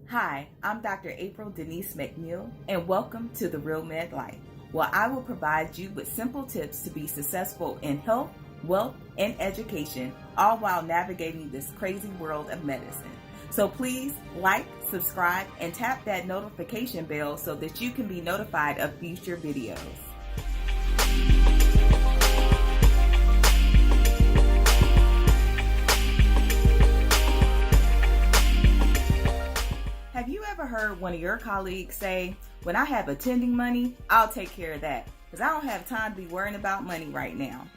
Hi, I'm Dr. April Denise McNeill, and welcome to TheRealMEDLife, where I will provide you with simple tips to be successful in health, wealth, and education, all while navigating this crazy world of medicine. So please like, subscribe, and tap that notification bell so that you can be notified of future videos. Have you ever heard one of your colleagues say, when I have attending money, I'll take care of that because I don't have time to be worrying about money right now?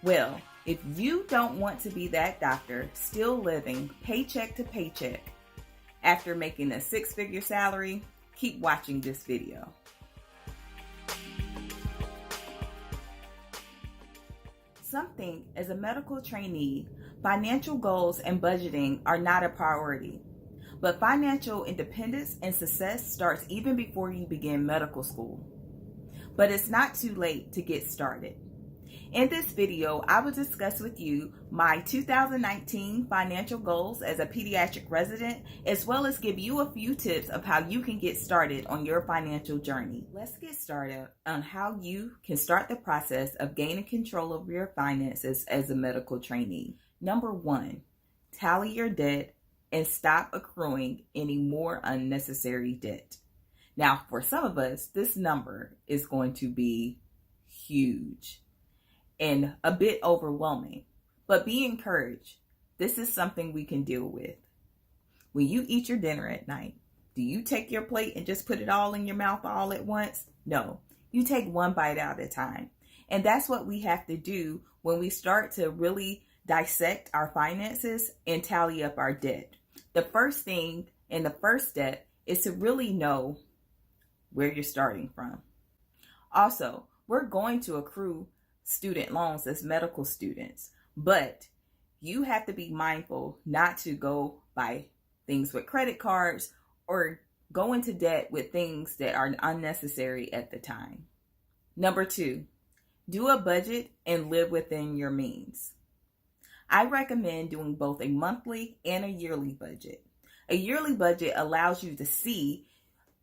Well, if you don't want to be that doctor still living paycheck to paycheck after making a six-figure salary, keep watching this video. Something as a medical trainee, financial goals and budgeting are not a priority. But financial independence and success starts even before you begin medical school. But it's not too late to get started. In this video, I will discuss with you my 2019 financial goals as a pediatric resident, as well as give you a few tips of how you can get started on your financial journey. Let's get started on how you can start the process of gaining control of your finances as a medical trainee. Number 1, tally your debt and stop accruing any more unnecessary debt. Now, for some of us, this number is going to be huge and a bit overwhelming, but be encouraged. This is something we can deal with. When you eat your dinner at night, do you take your plate and just put it all in your mouth all at once? No, you take one bite at a time. And that's what we have to do when we start to really dissect our finances and tally up our debt. The first thing and the first step is to really know where you're starting from. Also, we're going to accrue student loans as medical students, but you have to be mindful not to go buy things with credit cards or go into debt with things that are unnecessary at the time. Number 2, do a budget and live within your means. I recommend doing both a monthly and a yearly budget. A yearly budget allows you to see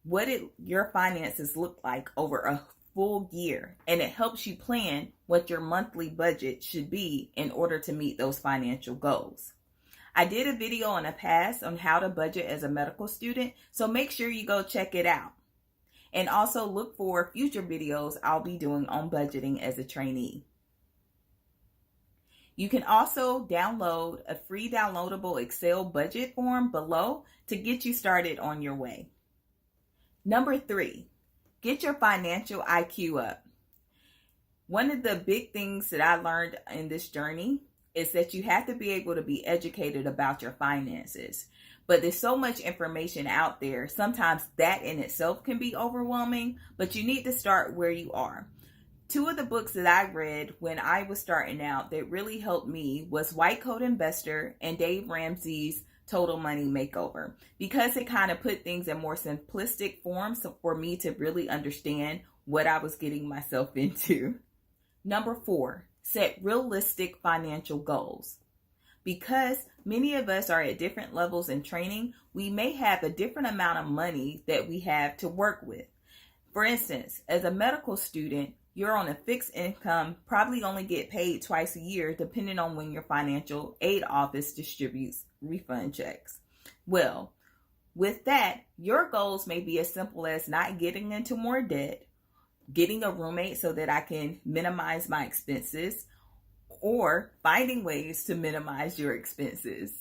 what your finances look like over a full year, and it helps you plan what your monthly budget should be in order to meet those financial goals. I did a video in the past on how to budget as a medical student, so make sure you go check it out. And also look for future videos I'll be doing on budgeting as a trainee. You can also download a free downloadable Excel budget form below to get you started on your way. Number 3, get your financial IQ up. One of the big things that I learned in this journey is that you have to be able to be educated about your finances. But there's so much information out there. Sometimes that in itself can be overwhelming, but you need to start where you are. 2 of the books that I read when I was starting out that really helped me was White Coat Investor and Dave Ramsey's Total Money Makeover, because it kind of put things in more simplistic forms for me to really understand what I was getting myself into. Number 4, set realistic financial goals. Because many of us are at different levels in training, we may have a different amount of money that we have to work with. For instance, as a medical student, you're on a fixed income, probably only get paid twice a year, depending on when your financial aid office distributes refund checks. Well, with that, your goals may be as simple as not getting into more debt, getting a roommate so that I can minimize my expenses, or finding ways to minimize your expenses.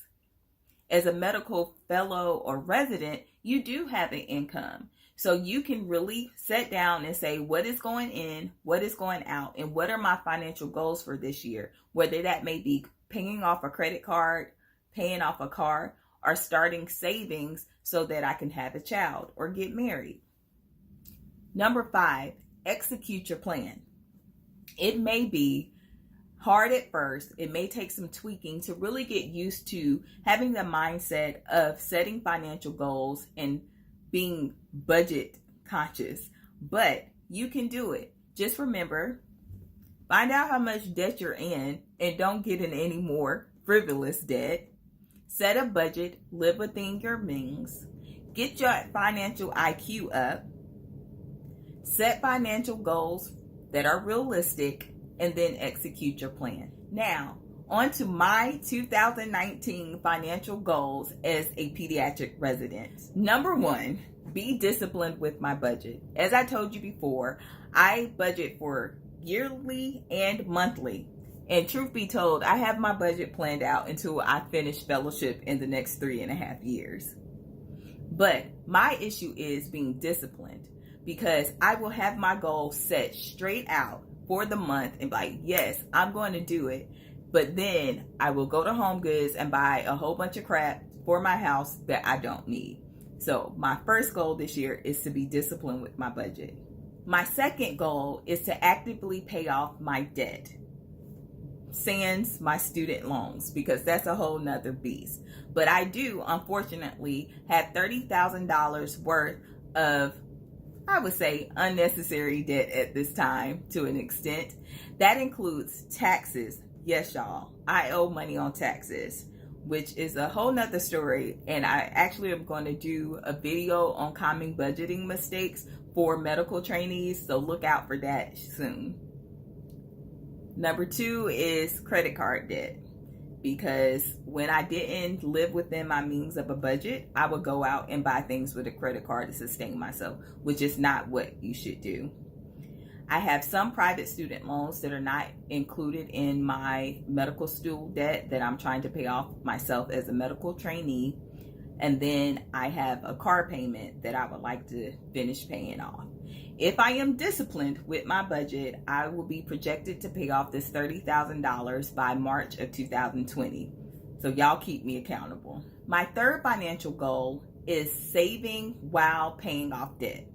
As a medical fellow or resident, you do have an income. So you can really sit down and say, what is going in, what is going out, and what are my financial goals for this year? Whether that may be paying off a credit card, paying off a car, or starting savings so that I can have a child or get married. Number 5, execute your plan. It may be hard at first. It may take some tweaking to really get used to having the mindset of setting financial goals and being budget conscious, but you can do it. Just remember, find out how much debt you're in and don't get in any more frivolous debt. set a budget, live within your means, get your financial IQ up, set financial goals that are realistic, and then execute your plan. Now, on to my 2019 financial goals as a pediatric resident. Number 1, be disciplined with my budget. As I told you before, I budget for yearly and monthly. And truth be told, I have my budget planned out until I finish fellowship in the next 3.5 years. But my issue is being disciplined, because I will have my goals set straight out for the month and be like, yes, I'm going to do it. But then I will go to Home Goods and buy a whole bunch of crap for my house that I don't need. So my first goal this year is to be disciplined with my budget. My second goal is to actively pay off my debt, sans my student loans, because that's a whole nother beast. But I do, unfortunately, have $30,000 worth of, I would say, unnecessary debt at this time to an extent. That includes taxes. Yes, y'all, I owe money on taxes, which is a whole nother story. And I actually am going to do a video on common budgeting mistakes for medical trainees, so look out for that soon. Number 2 is credit card debt, because when I didn't live within my means of a budget, I would go out and buy things with a credit card to sustain myself, which is not what you should do. I have some private student loans that are not included in my medical school debt that I'm trying to pay off myself as a medical trainee. And then I have a car payment that I would like to finish paying off. If I am disciplined with my budget, I will be projected to pay off this $30,000 by March of 2020. So y'all keep me accountable. My third financial goal is saving while paying off debt.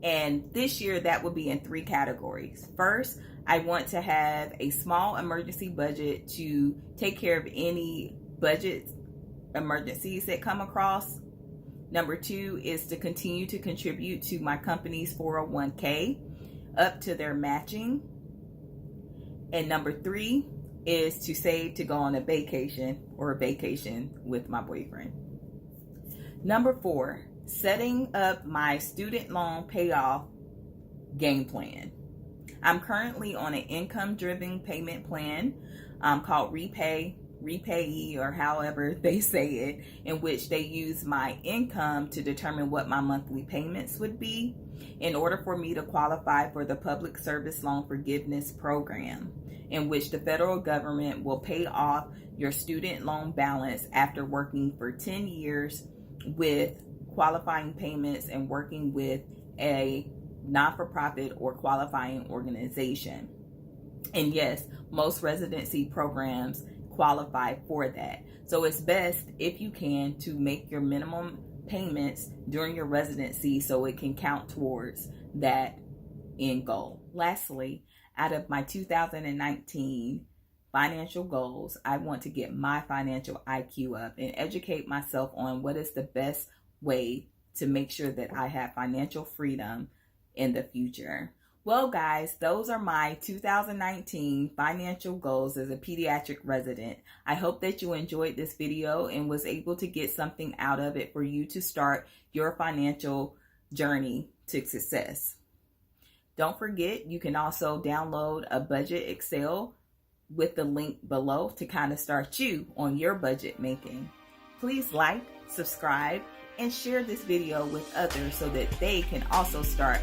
And this year that will be in 3 categories. First, I want to have a small emergency budget to take care of any budget emergencies that come across. Number 2 is to continue to contribute to my company's 401k up to their matching. And number 3 is to save to go on a vacation with my boyfriend. Number 4, setting up my student loan payoff game plan. I'm currently on an income-driven payment plan called Repayee, or however they say it, in which they use my income to determine what my monthly payments would be in order for me to qualify for the Public Service Loan Forgiveness Program, in which the federal government will pay off your student loan balance after working for 10 years with qualifying payments and working with a not-for-profit or qualifying organization. And yes, most residency programs qualify for that. So it's best, if you can, to make your minimum payments during your residency so it can count towards that end goal. Lastly, out of my 2019 financial goals, I want to get my financial IQ up and educate myself on what is the best way to make sure that I have financial freedom in the future. Well, guys, those are my 2019 financial goals as a pediatric resident. I hope that you enjoyed this video and was able to get something out of it for you to start your financial journey to success. Don't forget, you can also download a budget Excel with the link below to kind of start you on your budget making. Please like, subscribe, and share this video with others so that they can also start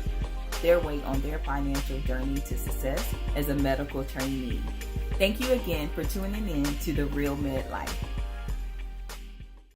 their way on their financial journey to success as a medical trainee. Thank you again for tuning in to The Real Med Life.